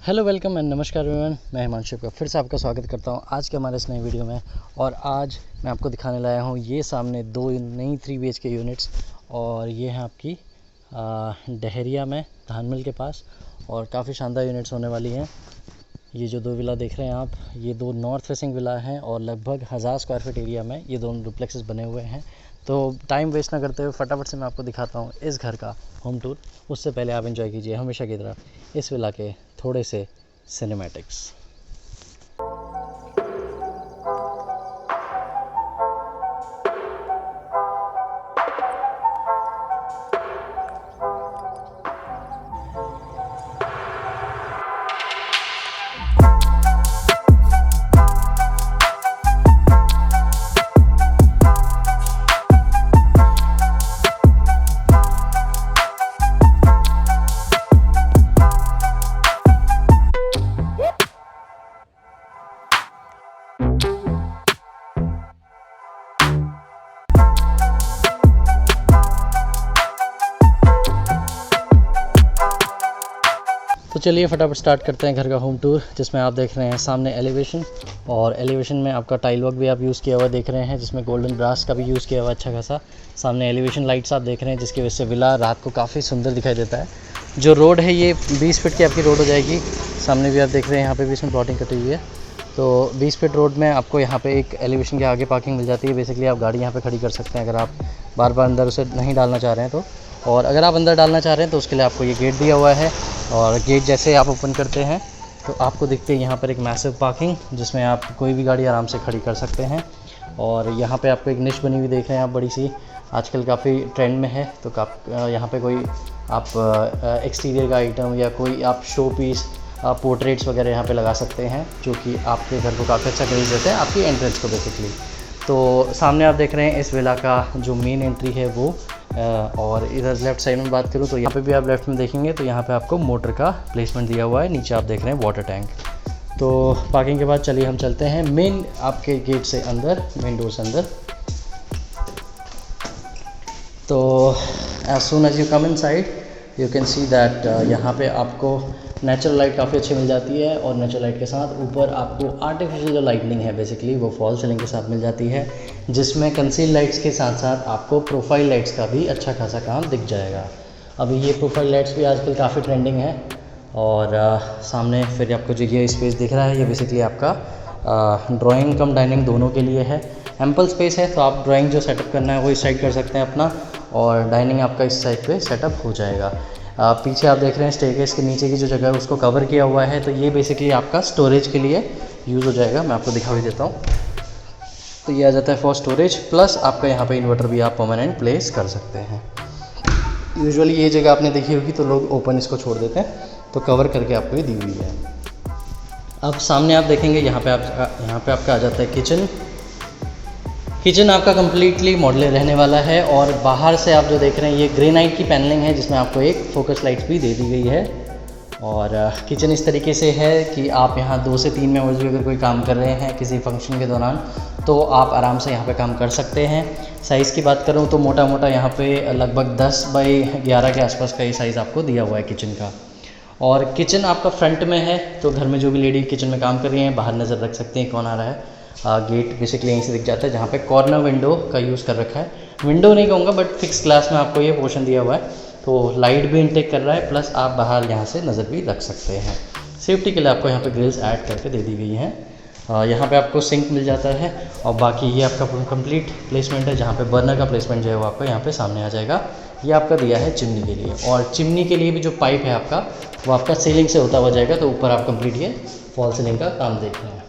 Hello welcome and नमस्कार everyone, मैं हिमांशु का फिर से आपका स्वागत करता हूं आज के हमारे इस नए वीडियो में। और आज मैं आपको दिखाने लाया हूं ये सामने दो नई 3 BHK यूनिट्स, और ये हैं आपकी डहेरिया में धान मिल के पास, और काफ़ी शानदार यूनिट्स होने वाली हैं। ये जो दो विला देख रहे हैं आप, ये दो नॉर्थ फेसिंग विला हैं और लगभग 1000 स्क्वायर फीट एरिया में ये दोनों डुप्लेक्सेस बने हुए हैं। तो टाइम वेस्ट ना करते हुए फटाफट से मैं आपको दिखाता हूँ इस घर का होम टूर। उससे पहले आप एंजॉय कीजिए हमेशा की तरह इस विला के थोड़े से सिनेमैटिक्स। तो चलिए फटाफट स्टार्ट करते हैं घर का होम टूर, जिसमें आप देख रहे हैं सामने एलिवेशन, और एलिवेशन में आपका टाइल वर्क भी आप यूज़ किया हुआ देख रहे हैं, जिसमें गोल्डन ब्रास का भी यूज़ किया हुआ अच्छा खासा। सामने एलिवेशन लाइट्स आप देख रहे हैं, जिसकी वजह से विला रात को काफ़ी सुंदर दिखाई देता है। जो रोड है ये 20 फीट की आपकी रोड हो जाएगी। सामने भी आप देख रहे हैं, यहाँ पर भी इसमें प्लॉटिंग कटी हुई है। तो 20 फीट रोड में आपको यहाँ पे एक एलिवेशन के आगे पार्किंग मिल जाती है। बेसिकली आप गाड़ी यहाँ पे खड़ी कर सकते हैं अगर आप बार बार अंदर उसे नहीं डालना चाह रहे हैं तो। और अगर आप अंदर डालना चाह रहे हैं तो उसके लिए आपको ये गेट दिया हुआ है, और गेट जैसे आप ओपन करते हैं तो आपको दिखते हैं यहाँ पर एक मैसिव पार्किंग, जिसमें आप कोई भी गाड़ी आराम से खड़ी कर सकते हैं। और यहाँ पे आपको एक निश बनी हुई देख रहे हैं आप, बड़ी सी, आजकल काफ़ी ट्रेंड में है। तो यहाँ पे कोई आप एक्सटीरियर का आइटम या कोई आप शो पीस पोर्ट्रेट्स वगैरह यहाँ पे लगा सकते हैं, जो कि आपके घर को काफ़ी अच्छा ग्रेस देते हैं आपकी एंट्रेंस को बेसिकली। तो सामने आप देख रहे हैं इस विला का जो मेन एंट्री है वो, और इधर लेफ़्ट साइड में बात करूँ तो यहाँ पे भी आप लेफ़्ट में देखेंगे तो यहाँ पे आपको मोटर का प्लेसमेंट दिया हुआ है। नीचे आप देख रहे हैं वाटर टैंक। तो पार्किंग के बाद चलिए हम चलते हैं मेन आपके गेट से अंदर, मेन डोर से अंदर। तो as soon as you come inside you can see that यहाँ पे आपको नेचुरल लाइट काफ़ी अच्छी मिल जाती है, और नेचुरल लाइट के साथ ऊपर आपको आर्टिफिशियल जो लाइटनिंग है बेसिकली वो फॉल सीलिंग के साथ मिल जाती है, जिसमें कंसील लाइट्स के साथ साथ आपको प्रोफाइल लाइट्स का भी अच्छा खासा काम दिख जाएगा। अभी ये प्रोफाइल लाइट्स भी आजकल काफ़ी ट्रेंडिंग है। और सामने फिर आपको जो ये स्पेस दिख रहा है ये बेसिकली आपका ड्राइंग कम डाइनिंग दोनों के लिए है। एम्पल स्पेस है, तो आप ड्राइंग जो सेटअप करना है वो इस साइड कर सकते हैं अपना, और डाइनिंग आपका इस साइड पे सेटअप हो जाएगा। पीछे आप देख रहे हैं स्टेयरकेस के नीचे की जो जगह है उसको कवर किया हुआ है, तो ये बेसिकली आपका स्टोरेज के लिए यूज़ हो जाएगा। मैं आपको दिखा भी देता हूँ। तो ये आ जाता है फॉर स्टोरेज, प्लस आपका यहाँ पे इन्वर्टर भी आप परमानेंट प्लेस कर सकते हैं। यूजुअली ये जगह आपने देखी होगी तो लोग ओपन इसको छोड़ देते हैं, तो कवर करके आपको ये दी हुई है। अब सामने आप देखेंगे यहाँ पे आपका आ जाता है किचन। किचन आपका कम्प्लीटली मॉडलर रहने वाला है, और बाहर से आप जो देख रहे हैं ये ग्रेनाइट की पैनलिंग है, जिसमें आपको एक फोकस लाइट्स भी दे दी गई है। और किचन इस तरीके से है कि आप यहाँ 2 से 3 मेंबर्स भी अगर कोई काम कर रहे हैं किसी फंक्शन के दौरान तो आप आराम से यहाँ पे काम कर सकते हैं। साइज़ की बात करूँ तो मोटा मोटा यहाँ पे लगभग 10 बाई 11 के आसपास का ये साइज़ आपको दिया हुआ है किचन का। और किचन आपका फ्रंट में है, तो घर में जो भी लेडी किचन में काम कर रही हैं बाहर नज़र रख सकते हैं कौन आ रहा है। गेट बेसिकली यहीं से दिख जाता है, जहाँ पे कॉर्नर विंडो का यूज़ कर रखा है। विंडो नहीं कहूँगा बट फिक्स ग्लास में आपको ये पोर्शन दिया हुआ है, तो लाइट भी इनटेक कर रहा है, प्लस आप बाहर यहाँ से नज़र भी रख सकते हैं। सेफ्टी के लिए आपको यहाँ पे ग्रिल्स ऐड करके दे दी गई हैं। यहाँ पे आपको सिंक मिल जाता है, और बाकी ये आपका कंप्लीट प्लेसमेंट है, जहाँ पे बर्नर का प्लेसमेंट जो है वो आपको यहाँ पे सामने आ जाएगा। ये आपका दिया है चिमनी के लिए, और चिमनी के लिए भी जो पाइप है आपका वो आपका सीलिंग से होता हुआ जाएगा, तो ऊपर आप कंप्लीट ये फॉल सीलिंग का काम देख रहे हैं।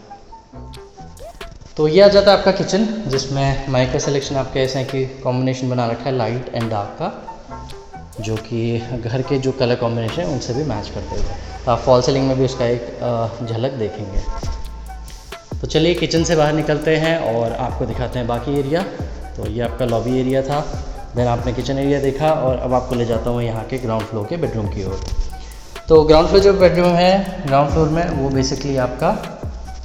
तो ये आ जाता है आपका किचन, जिसमें माइक का सिलेक्शन आपके ऐसे कि कॉम्बिनेशन बना रखा है लाइट एंड डार्क का, जो कि घर के जो कलर कॉम्बिनेशन है उनसे भी मैच करते हुए। तो आप फॉल सीलिंग में भी उसका एक झलक देखेंगे। तो चलिए किचन से बाहर निकलते हैं और आपको दिखाते हैं बाकी एरिया। तो ये आपका लॉबी एरिया था, देन आपने किचन एरिया देखा, और अब आपको ले जाता हूँ यहाँ के ग्राउंड फ्लोर के बेडरूम की ओर। तो ग्राउंड फ्लोर जो बेडरूम है ग्राउंड फ्लोर में वो बेसिकली आपका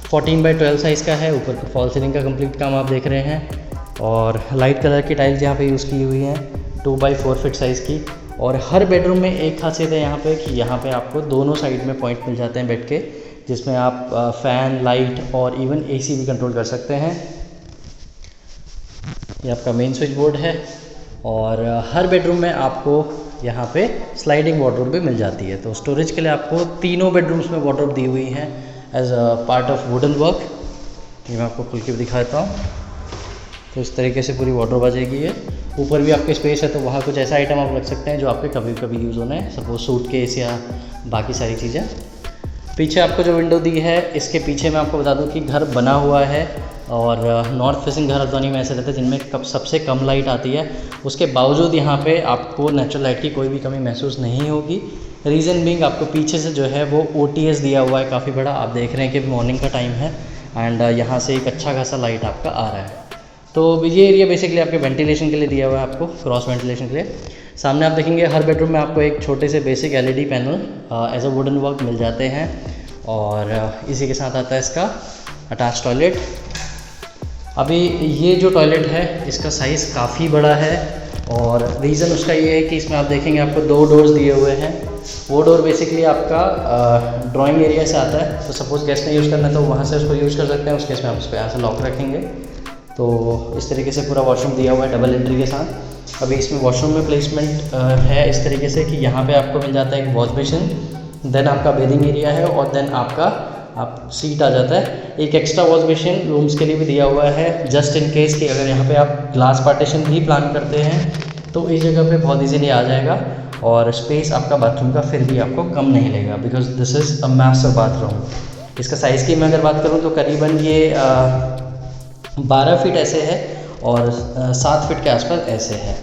14 बाई 12 साइज़ का है। ऊपर का फॉल सीलिंग का कंप्लीट काम आप देख रहे हैं, और लाइट कलर की टाइल्स यहाँ पे यूज़ की हुई हैं 2 बाई 4 फीट साइज़ की। और हर बेडरूम में एक खासियत है यहाँ पे कि यहाँ पे आपको दोनों साइड में पॉइंट मिल जाते हैं बेड के, जिसमें आप फ़ैन, लाइट और इवन एसी भी कंट्रोल कर सकते हैं। ये आपका मेन स्विच बोर्ड है और हर बेडरूम में आपको यहाँ पे स्लाइडिंग वार्डरोब भी मिल जाती है। तो स्टोरेज के लिए आपको तीनों बेडरूम्स में वार्डरोब दी हुई है as a part of wooden work. ये मैं आपको खुल के भी दिखा देता हूँ। तो इस तरीके से पूरी वार्डरोब आ जाएगी ये। ऊपर भी आपके स्पेस है, तो वहाँ कुछ ऐसा आइटम आप रख सकते हैं जो आपके कभी कभी यूज़ होना है, सपोज सूटकेस या बाकी सारी चीज़ें। पीछे आपको जो विंडो दी है, इसके पीछे मैं आपको बता दूं कि घर बना हुआ है और नॉर्थ फेसिंग घर हल्द्वानी में ऐसे रहते हैं जिनमें सबसे कम लाइट आती है। उसके बावजूद यहाँ पे आपको नेचुरल लाइट की कोई भी कमी महसूस नहीं होगी। रीज़न बीइंग आपको पीछे से जो है वो OTS दिया हुआ है काफ़ी बड़ा। आप देख रहे हैं कि मॉर्निंग का टाइम है एंड यहाँ से एक अच्छा खासा लाइट आपका आ रहा है। तो ये एरिया बेसिकली आपके वेंटिलेशन के लिए दिया हुआ है, आपको क्रॉस वेंटिलेशन के लिए। सामने आप देखेंगे हर बेडरूम में आपको एक छोटे से basic LED panel as a wooden work मिल जाते हैं और इसी के साथ आता है इसका अटैच टॉयलेट। अभी ये जो टॉयलेट है इसका साइज़ काफ़ी बड़ा है और रीज़न उसका ये है कि इसमें आप देखेंगे आपको 2 डोर्स दिए हुए हैं। वो डोर बेसिकली आपका ड्राइंग एरिया से आता है, तो सपोज़ गेस्ट ने यूज़ करना है तो वहाँ से उसको यूज़ कर सकते हैं। उस केस में आप उसको यहाँ से लॉक रखेंगे। तो इस तरीके से पूरा वॉशरूम दिया हुआ है डबल एंट्री के साथ। अभी इसमें वॉशरूम में प्लेसमेंट है इस तरीके से कि यहाँ पे आपको मिल जाता है एक वॉश बेसिन, देन आपका बेडिंग एरिया है और देन आपका सीट आ जाता है। एक एक्स्ट्रा वॉश बेसिन रूम्स के लिए भी दिया हुआ है, जस्ट इन केस कि अगर यहाँ पे आप ग्लास पार्टीशन भी प्लान करते हैं तो इस जगह पे बहुत इजीली आ जाएगा और स्पेस आपका बाथरूम का फिर भी आपको कम नहीं लगेगा, because this is a massive bathroom. इसका साइज़ की मैं अगर बात करूँ तो करीबन ये 12 फीट ऐसे है और 7 फीट के आसपास ऐसे है।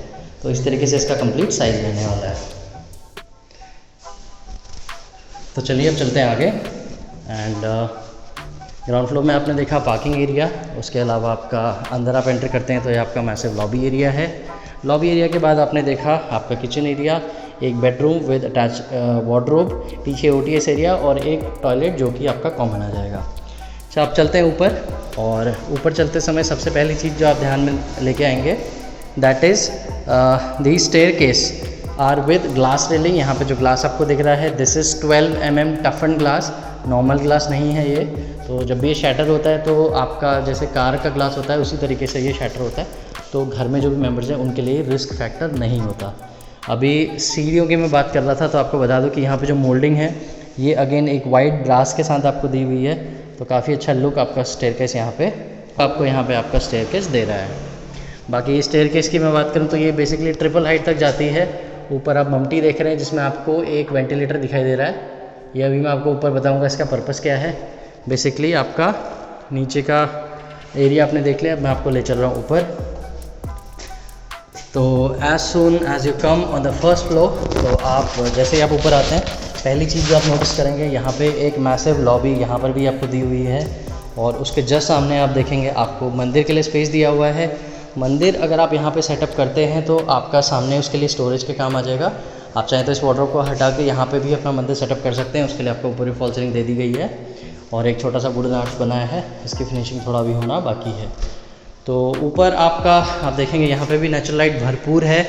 तो इस तरीके से इसका कंप्लीट साइज़ रहने वाला है। तो चलिए अब चलते हैं आगे। एंड ग्राउंड फ्लोर में आपने देखा पार्किंग एरिया, उसके अलावा आपका अंदर आप एंटर करते हैं तो ये आपका मैसिव लॉबी एरिया है। लॉबी एरिया के बाद आपने देखा आपका किचन एरिया, एक बेडरूम विद अटैच वार्डरोब, पीछे OTS एरिया और एक टॉयलेट जो कि आपका कॉमन आ जाएगा। अच्छा, आप चलते हैं ऊपर और ऊपर चलते समय सबसे पहली चीज़ जो आप ध्यान में लेके आएंगे that is the staircase are with glass railing. यहाँ पे जो ग्लास आपको दिख रहा है दिस इज़ 12 mm टफन ग्लास, नॉर्मल ग्लास नहीं है ये। तो जब भी ये शैटर होता है तो आपका जैसे कार का ग्लास होता है उसी तरीके से ये शैटर होता है, तो घर में जो भी मेंबर्स हैं उनके लिए रिस्क फैक्टर नहीं होता। अभी सीढ़ियों की मैं बात कर रहा था तो आपको बता दूं कि यहाँ पे जो मोल्डिंग है ये अगेन एक वाइट ब्रास के साथ आपको दी हुई है, तो काफ़ी अच्छा लुक आपका स्टेयरकेस यहाँ पे आपका स्टेयरकेस दे रहा है। बाकी स्टेयरकेस की मैं बात करूँ तो ये बेसिकली ट्रिपल हाइट तक जाती है। ऊपर आप मम्टी देख रहे हैं जिसमें आपको एक वेंटिलेटर दिखाई दे रहा है। ये अभी मैं आपको ऊपर बताऊँगा इसका पर्पज़ क्या है। बेसिकली आपका नीचे का एरिया आपने देख लिया, मैं आपको ले चल रहा हूँ ऊपर। तो as soon as you come on the first floor, तो आप जैसे ही आप ऊपर आते हैं पहली चीज़ जो आप नोटिस करेंगे यहाँ पे एक मैसिव लॉबी यहाँ पर भी आपको दी हुई है और उसके जस्ट सामने आप देखेंगे आपको मंदिर के लिए स्पेस दिया हुआ है। मंदिर अगर आप यहाँ पे सेटअप करते हैं तो आपका सामने उसके लिए स्टोरेज के काम आ जाएगा। आप चाहें तो इस वार्डरोब को हटा के यहाँ पे भी अपना मंदिर सेटअप कर सकते हैं, उसके लिए आपको ऊपर भी फॉल सीलिंग दे दी गई है और एक छोटा सा वुडन आर्च बनाया है, इसकी फिनिशिंग थोड़ा भी होना बाकी है। तो ऊपर आपका आप देखेंगे यहाँ पे भी नेचुरल लाइट भरपूर है,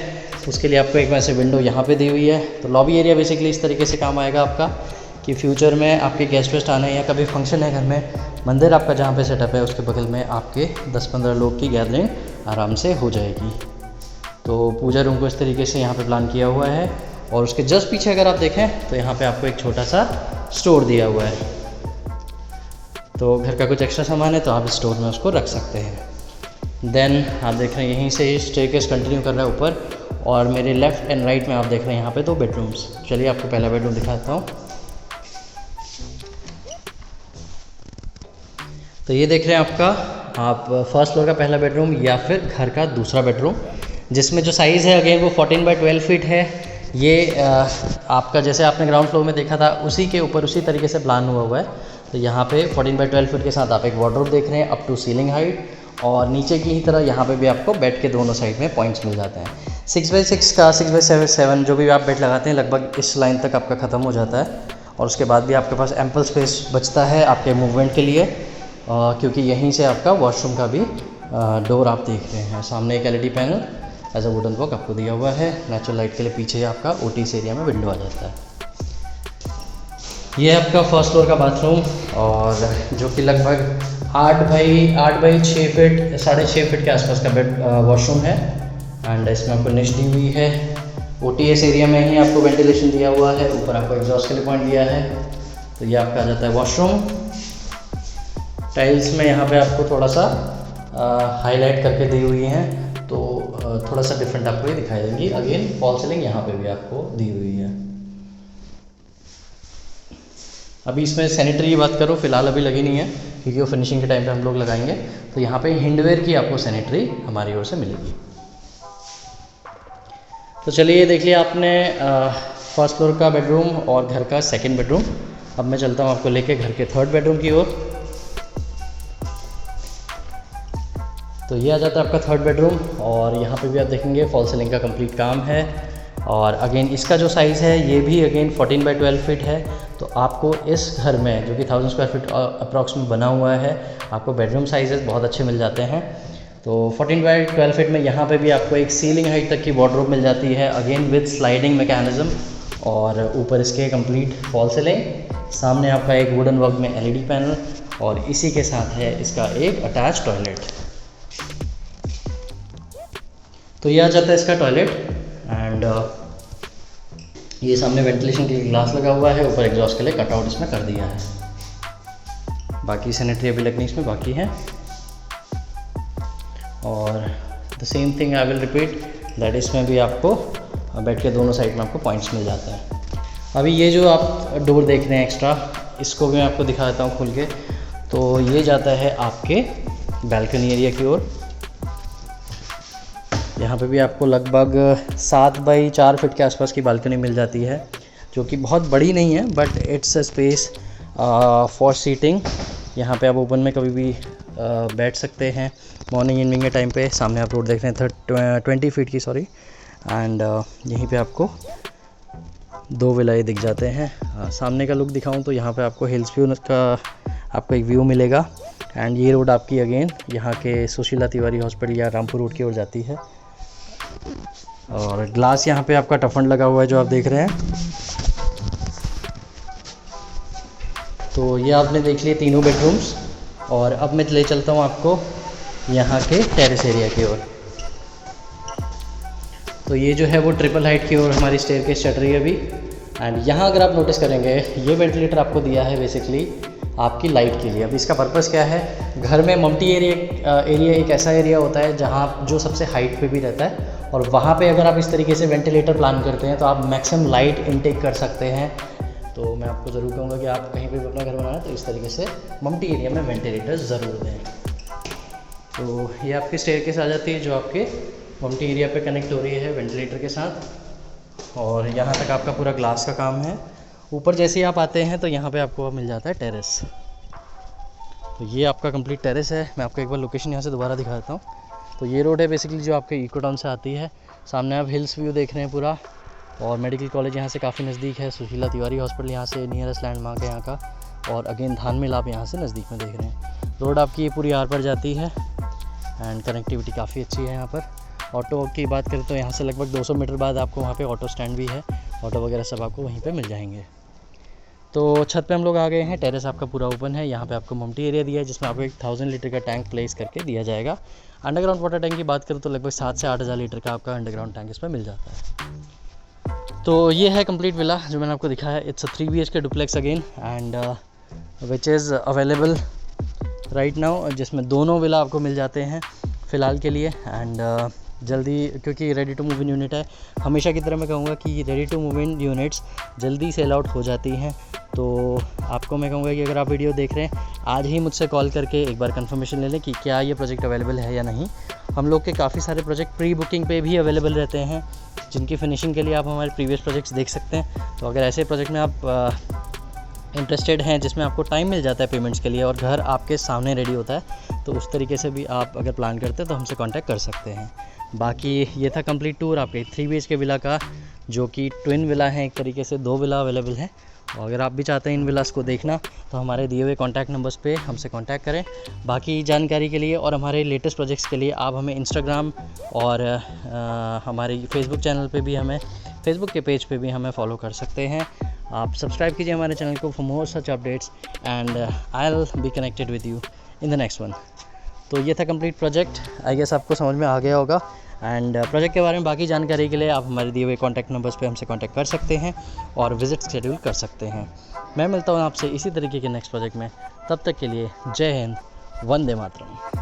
उसके लिए आपको एक वैसे विंडो यहाँ पे दी हुई है। तो लॉबी एरिया बेसिकली इस तरीके से काम आएगा आपका कि फ्यूचर में आपके गेस्ट वेस्ट आने या कभी फंक्शन है घर में, मंदिर आपका जहाँ पे सेटअप है उसके बगल में आपके 10-15 लोग की गैदरिंग आराम से हो जाएगी। तो पूजा रूम को इस तरीके से यहाँ पे प्लान किया हुआ है और उसके जस्ट पीछे अगर आप देखें तो यहाँ पे आपको एक छोटा सा स्टोर दिया हुआ है। तो घर का कुछ एक्स्ट्रा सामान है तो आप स्टोर में उसको रख सकते हैं। देन आप देख रहे हैं यहीं से स्टेयरकेस कंटिन्यू कर रहा है ऊपर और मेरे लेफ़्ट एंड राइट में आप देख रहे हैं यहाँ पे 2 बेडरूम्स। चलिए आपको पहला बेडरूम दिखाता हूँ। तो ये देख रहे हैं आप फर्स्ट फ्लोर का पहला बेडरूम या फिर घर का दूसरा बेडरूम, जिसमें जो साइज़ है अगेन वो 14 बाई 12 फीट है। ये आपका जैसे आपने ग्राउंड फ्लोर में देखा था उसी के ऊपर उसी तरीके से प्लान हुआ है। तो यहाँ पे 14 बाई 12 फीट के साथ आप एक वार्डरोब देख रहे हैं अप टू सीलिंग हाइट और नीचे की ही तरह यहाँ पे भी आपको बेड के दोनों साइड में पॉइंट्स मिल जाते हैं। 6x6 का 6x7 जो भी आप बेड लगाते हैं लगभग इस लाइन तक आपका ख़त्म हो जाता है और उसके बाद भी आपके पास एम्पल स्पेस बचता है आपके मूवमेंट के लिए, क्योंकि यहीं से आपका वॉशरूम का भी डोर आप देख रहे हैं। सामने एक LED panel, as a wooden work आपको दिया हुआ है। नेचुरल लाइट के लिए पीछे आपका ओटीस एरिया में विंडो आ जाता है। ये है आपका फर्स्ट फ्लोर का बाथरूम, और जो कि लगभग 8 बाई 6 फीट 6.5 फीट के आसपास का बेड वॉशरूम है। एंड इसमें आपको निश दी हुई है। ओटीएस एरिया में ही आपको वेंटिलेशन दिया हुआ है, ऊपर आपको एग्जॉस्ट के लिए पॉइंट दिया है। तो ये आपका आ जाता है वॉशरूम। टाइल्स में यहाँ पे आपको थोड़ा सा हाईलाइट करके दी हुई हैं, तो थोड़ा सा डिफरेंट आपको ये दिखाई देंगी। अगेन फॉल सीलिंग यहाँ पे भी आपको दी हुई है। अभी इसमें सैनिटरी की बात करो, फिलहाल अभी लगी नहीं है क्योंकि वो फिनिशिंग के टाइम पे हम लोग लगाएंगे। तो यहाँ पे हिंडवेयर की आपको सैनिटरी हमारी ओर से मिलेगी। तो चलिए ये देख लिया आपने फर्स्ट फ्लोर का बेडरूम और घर का सेकंड बेडरूम। अब मैं चलता हूँ आपको लेके घर के थर्ड बेडरूम की ओर। तो ये आ जाता है आपका थर्ड बेडरूम, और यहाँ पे भी आप देखेंगे फॉल सीलिंग का कंप्लीट काम है। और अगेन इसका जो साइज़ है ये भी अगेन 14 बाई 12 फीट है। तो आपको इस घर में जो कि 1000 स्क्वायर फीट अप्रॉक्स में बना हुआ है, आपको बेडरूम साइजेस बहुत अच्छे मिल जाते हैं। तो 14 बाई 12 फीट में यहाँ पे भी आपको एक सीलिंग हाइट तक की वार्डरोब मिल जाती है, अगेन विद स्लाइडिंग मैकेनिज्म। और ऊपर इसके कंप्लीट फॉल सीलिंग, सामने आपका एक वुडन वर्क में एलईडी पैनल, और इसी के साथ है इसका एक अटैच टॉयलेट। तो ये आ जाता है इसका टॉयलेट। एंड ये सामने वेंटिलेशन के लिए ग्लास लगा हुआ है, ऊपर एग्जॉस्ट के लिए कटआउट इसमें कर दिया है। बाकी सैनिटरी अभी लगनी इसमें बाकी है। और the same thing I will repeat that, इसमें भी आपको बेड के दोनों साइड में आपको पॉइंट्स मिल जाते हैं। अभी ये जो आप डोर देख रहे हैं एक्स्ट्रा, इसको भी मैं आपको दिखा देता हूँ खोल के। तो ये जाता है आपके बैल्कनी एरिया की ओर। यहाँ पे भी आपको लगभग 7 बाई 4 फीट के आसपास की बालकनी मिल जाती है, जो कि बहुत बड़ी नहीं है, but it's a space for seating. यहाँ पे आप ओपन में कभी भी बैठ सकते हैं मॉर्निंग इवनिंग के टाइम पे। सामने आप रोड देख रहे हैं 20 फीट की, सॉरी। एंड यहीं पे आपको 2 विलाए दिख जाते हैं। सामने का लुक दिखाऊं तो यहाँ पे आपको हिल्स व्यू का आपको एक व्यू मिलेगा। एंड ये रोड आपकी अगेन यहाँ के सुशीला तिवारी हॉस्पिटल या रामपुर रोड की ओर जाती है। और ग्लास यहाँ पे आपका टफन लगा हुआ है जो आप देख रहे हैं। तो ये आपने देख लिए तीनों बेडरूम्स, और अब मैं ले चलता हूँ आपको यहाँ के टेरेस एरिया की ओर। तो ये जो है वो ट्रिपल हाइट की ओर हमारी स्टेयरकेस चढ़ रही है अभी। एंड यहाँ अगर आप नोटिस करेंगे, ये वेंटिलेटर आपको दिया है बेसिकली आपकी लाइट के लिए। अब इसका पर्पस क्या है, घर में मल्टी एरिया एक ऐसा एरिया होता है जहाँ जो सबसे हाइट पे भी रहता है, और वहाँ पे अगर आप इस तरीके से वेंटिलेटर प्लान करते हैं तो आप मैक्सिमम लाइट इनटेक कर सकते हैं। तो मैं आपको ज़रूर कहूँगा कि आप कहीं पे भी अपना घर बनाना है तो इस तरीके से मल्टी एरिया में वेंटिलेटर ज़रूर दें। तो ये आपकी स्टेयरकेस आ जाती है जो आपके मल्टी एरिया पे कनेक्ट हो रही है वेंटिलेटर के साथ, और यहाँ तक आपका पूरा ग्लास का काम है। ऊपर जैसे ही आप आते हैं तो यहाँ पे आपको मिल जाता है टेरेस। तो ये आपका कंप्लीट टेरेस है। मैं आपको एक बार लोकेशन यहाँ से दोबारा दिखा देता हूँ। तो ये रोड है बेसिकली जो आपके इको टाउन से आती है। सामने आप हिल्स व्यू देख रहे हैं पूरा, और मेडिकल कॉलेज यहाँ से काफ़ी नज़दीक है। सुशीला तिवारी हॉस्पिटल यहाँ से नियरेस्ट लैंडमार्क है यहाँ का, और अगेन धान मिल आप यहाँ से नज़दीक में देख रहे हैं। रोड आपकी ये पूरी आर पर जाती है, एंड कनेक्टिविटी काफ़ी अच्छी है यहाँ पर। ऑटो की बात करें तो यहाँ से लगभग 200 मीटर बाद आपको वहाँ पे ऑटो स्टैंड भी है, ऑटो वगैरह सब आपको वहीं पे मिल जाएंगे। तो छत पे हम लोग आ गए हैं। टेरेस आपका पूरा ओपन है। यहाँ पे आपको मल्टी एरिया दिया है जिसमें आपको एक 1000 लीटर का टैंक प्लेस करके दिया जाएगा। अंडरग्राउंड वाटर टैंक की बात करें तो लगभग 7 से 8000 लीटर का आपका अंडरग्राउंड टैंक इसमें मिल जाता है। तो ये है कंप्लीट विला जो मैंने आपको दिखाया है। It's a 3 BHK duplex again, and which is available right now, जिसमें दोनों विला आपको मिल जाते हैं फ़िलहाल के लिए। एंड जल्दी, क्योंकि ready to move in unit है, हमेशा की तरह मैं कहूँगा कि ready to move in units जल्दी सेल आउट हो जाती हैं। तो आपको मैं कहूँगा कि अगर आप वीडियो देख रहे हैं, आज ही मुझसे कॉल करके एक बार कंफर्मेशन ले लें कि क्या ये प्रोजेक्ट अवेलेबल है या नहीं। हम लोग के काफ़ी सारे प्रोजेक्ट प्री बुकिंग पे भी अवेलेबल रहते हैं, जिनकी फिनिशिंग के लिए आप हमारे प्रीवियस प्रोजेक्ट्स देख सकते हैं। तो अगर ऐसे प्रोजेक्ट में आप इंटरेस्टेड हैं जिसमें आपको टाइम मिल जाता है पेमेंट्स के लिए और घर आपके सामने रेडी होता है, तो उस तरीके से भी आप अगर प्लान करते हैं तो हमसे कांटेक्ट कर सकते हैं। बाकी ये था कंप्लीट टूर आपके 3 BHK विला का, जो कि ट्विन विला है एक तरीके से, 2 विला अवेलेबल हैं। और अगर आप भी चाहते हैं इन विलास को देखना तो हमारे दिए हुए कॉन्टैक्ट नंबर्स पे हमसे कॉन्टैक्ट करें। बाकी जानकारी के लिए और हमारे लेटेस्ट प्रोजेक्ट्स के लिए आप हमें इंस्टाग्राम और हमारे फेसबुक चैनल पे भी हमें फेसबुक के पेज पे भी हमें फॉलो कर सकते हैं। आप सब्सक्राइब कीजिए हमारे चैनल को for more such updates and I will be connected with you in the next one. तो ये था कंप्लीट प्रोजेक्ट, आई गेस आपको समझ में आ गया होगा। एंड प्रोजेक्ट के बारे में बाकी जानकारी के लिए आप हमारे दिए हुए कॉन्टैक्ट नंबर्स पे हमसे कॉन्टैक्ट कर सकते हैं और विज़िट शेड्यूल कर सकते हैं। मैं मिलता हूँ आपसे इसी तरीके के नेक्स्ट प्रोजेक्ट में, तब तक के लिए जय हिंद, वंदे मातरम।